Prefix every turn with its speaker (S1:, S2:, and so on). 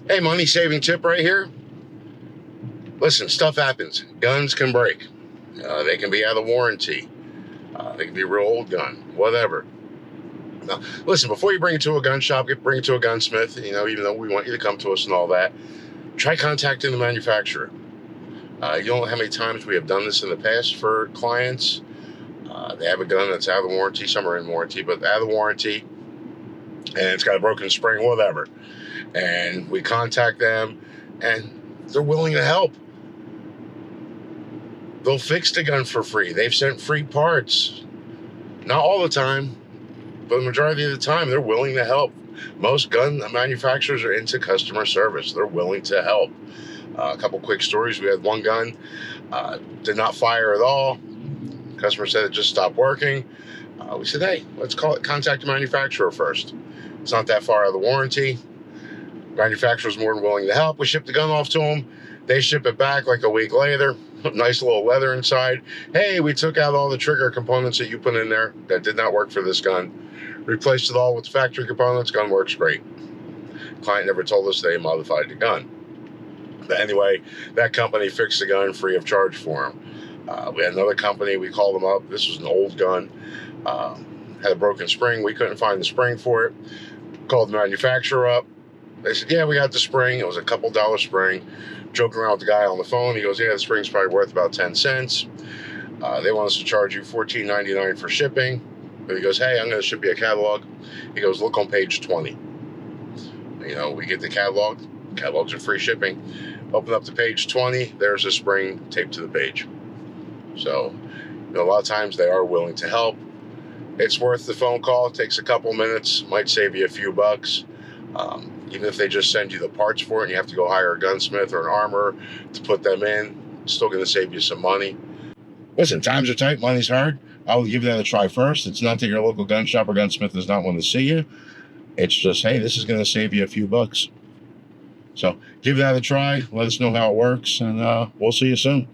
S1: Hey, money saving tip right here. Listen, stuff happens. Guns can break. They can be out of warranty. They can be a real old gun, whatever. Now, listen, before you bring it to a gun shop, bring it to a gunsmith, even though we want you to come to us and all that, try contacting the manufacturer. You don't know how many times we have done this in the past for clients. They have a gun that's out of warranty, some are in warranty, but out of warranty, and it's got a broken spring, whatever. And we contact them, and they're willing to help. They'll fix the gun for free. They've sent free parts. Not all the time, but the majority of the time, they're willing to help. Most gun manufacturers are into customer service. They're willing to help. A couple quick stories. We had one gun, did not fire at all. Customer said it just stopped working. We said, hey, let's contact the manufacturer first. It's not that far out of the warranty. Manufacturer's more than willing to help. We ship the gun off to them. They ship it back like a week later. Nice little leather inside. Hey, we took out all the trigger components that you put in there that did not work for this gun. Replaced it all with factory components. Gun works great. Client never told us they modified the gun. But anyway, that company fixed the gun free of charge for them. We had another company. We called them up. This was an old gun. Had a broken spring. We couldn't find the spring for it. Called the manufacturer up. They said, yeah, we got the spring. It was a couple dollar spring. Joking around with the guy on the phone. He goes, yeah, the spring's probably worth about 10 cents. They want us to charge you $14.99 for shipping. But he goes, hey, I'm going to ship you a catalog. He goes, look on page 20. We get the catalog. Catalogs are free shipping. Open up to page 20. There's a spring taped to the page. So, a lot of times they are willing to help. It's worth the phone call. It takes a couple minutes. Might save you a few bucks. Even if they just send you the parts for it and you have to go hire a gunsmith or an armorer to put them in, it's still going to save you some money. Listen, times are tight, money's hard. I will give that a try first. It's not that your local gun shop or gunsmith does not want to see you. It's just, hey, this is going to save you a few bucks. So give that a try. Let us know how it works, and we'll see you soon.